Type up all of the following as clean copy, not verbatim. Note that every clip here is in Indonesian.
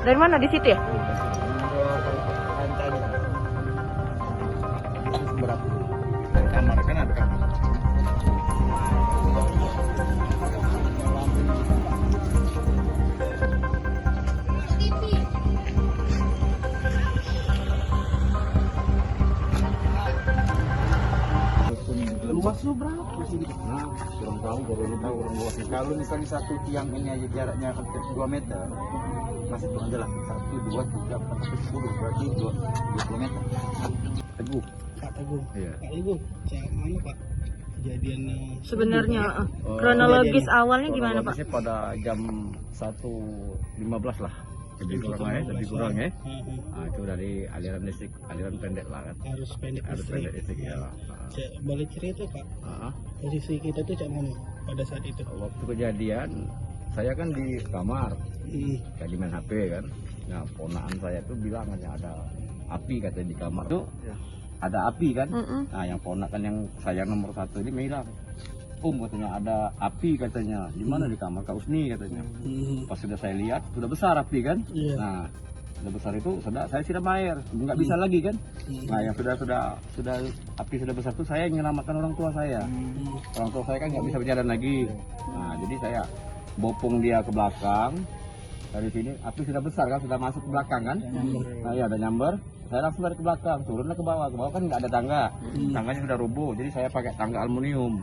Dari mana, di situ ya? Dari kamar kan ada kamar. Luas lu berapa sih? Nah, kurang tahu, baru tahu orang luasnya. Kalau misalnya satu tiang ini aja jaraknya hampir 2 meter, masih kurang jelas. 1, 2, 3, 4, 10, berarti 20 meter. Teguh. Pak Teguh. Iya. Pak Teguh, cak mana Pak kejadian Sebenarnya kronologis awalnya gimana, Pak? Kronologisnya pada jam 1.15 lah. Lebih kurang ya. Nah, itu dari aliran listrik, aliran pendek lah kan. Harus pendek listrik ya. Cak, balik cerita Pak. Posisi kita tuh cak mana pada saat itu? Waktu kejadian saya kan di kamar, tadi main HP kan. Nah, ponakan saya tuh bilang ada api katanya di kamar tuh. Ada api kan. Nah, yang ponakan yang saya nomor 1 ini bilang, katanya ada api katanya. Di mana? Di kamar Kak Usni katanya. Pas sudah saya lihat, sudah besar api kan. Nah, sudah besar itu saya siram air, nggak bisa lagi kan. Nah, yang sudah api sudah besar itu saya menyelamatkan orang tua saya. Orang tua saya kan nggak bisa berjalan lagi. Nah, jadi saya bopong dia ke belakang. Dari sini api sudah besar kan, sudah masuk ke belakang kan. Nah, ya ada nyamber. Saya langsung dari ke belakang, turunlah ke bawah kan nggak ada tangga, tangganya sudah rubuh, jadi saya pakai tangga aluminium.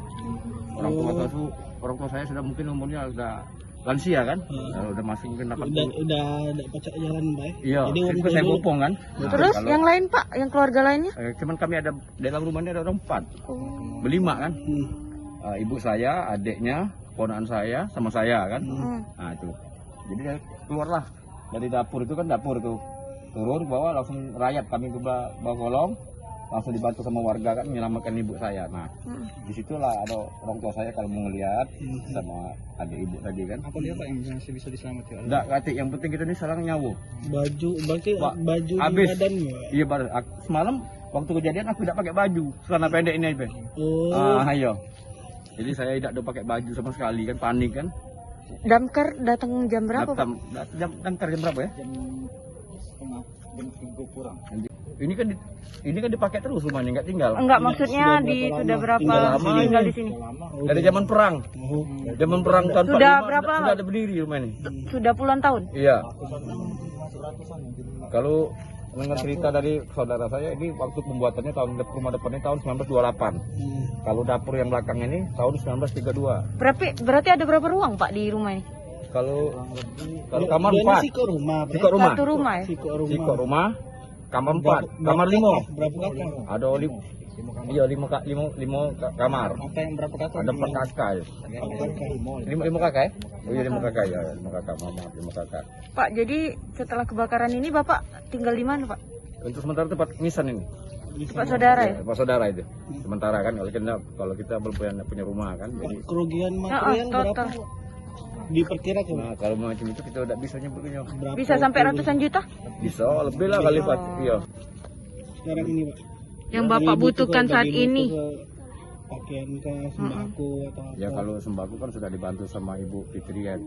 Orang tua saya sudah mungkin umurnya sudah lansia kan, udah masih mungkin 80. Udah pacak jalan Pak. Iya, itu saya bopong kan. Terus yang lain Pak, yang keluarga lainnya? Cuman kami ada dalam rumahnya ada orang 4, berlima kan. Ibu saya, adiknya, ponakan saya, sama saya kan. Nah itu, jadi saya keluarlah dari dapur itu kan, dapur itu turun ke bawah, langsung rayap kami ke bawah kolong, langsung dibantu sama warga kan menyelamatkan ibu saya. Nah, disitulah ada orang tua saya kalau mau ngeliat sama adik ibu tadi kan. Apa dia Pak yang masih bisa diselamatkan? Enggak, katik yang penting kita ini sekarang nyawa. Baju, berarti baju habis. di badannya. Iya, semalam waktu kejadian aku tidak pakai baju, celana pendek ini aja. Ayo. Jadi saya tidak ada pakai baju sama sekali kan, panik kan. Damkar datang jam berapa, Pak? Damkar jam berapa ya? Jam 3 kurang. Ini kan dipakai terus rumahnya, nggak tinggal. Enggak, maksudnya sudah berapa tinggal di sini? Dari zaman perang. Zaman perang tahun Sudah 45 berapa lama? sudah ada berdiri rumah ini. Sudah puluhan tahun? Iya. Kalau dengar cerita dari saudara saya, ini waktu pembuatannya rumah depannya tahun 1928. Kalau dapur yang belakang ini tahun 1932. Berarti ada berapa ruang Pak di rumah ini? Kalau kamar 4. Sikok rumah. Satu rumah ya? Sikok rumah. Kamar 4, kamar 5. Berapa kakak? Ada 5 kamar. Kakak yang berapa kakak? Ada 4 kakak ya. 5 kakak ya? Oh iya 5 kakak ya, 5 kakak, maaf 5 kakak. Pak, jadi setelah kebakaran ini Bapak tinggal di mana Pak? Untuk sementara tempat nisan ini. Tempat saudara ya? Tempat saudara itu. Sementara kan kalau kita belum punya rumah kan. Jadi Kerugian material berapa? total. Diperkirakan. nah, kalau macam itu kita udah bisa nyebutnya. Bisa sampai ratusan juta? Bisa lebih lah kali Pak. Iya. Sekarang ini Pak. Yang Bapak butuhkan saat ini? Pakaian ke sembako atau apa? Ya kalau sembako kan sudah dibantu sama Ibu Fitri ya.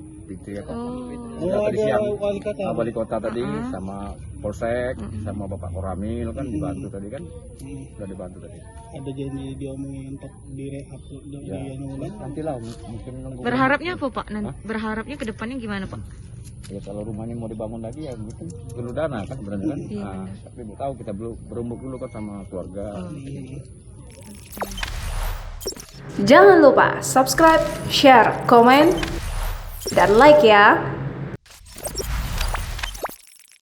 Oh, tadi ada siang. wali kota. Wali kota tadi sama Polsek sama Bapak Koramil kan dibantu tadi kan. Sudah dibantu tadi. Ada janji diomongin untuk direhab Ya, nantilah mungkin nunggu. Berharapnya apa Pak? Berharapnya ke depannya gimana Pak? Ya kalau rumahnya mau dibangun lagi ya mungkin perlu dana kan sebenarnya kan. Iya, Nah, tapi belum tahu, kita belum berumbuk dulu kan sama keluarga. Jangan lupa subscribe, share, komen, dan like ya.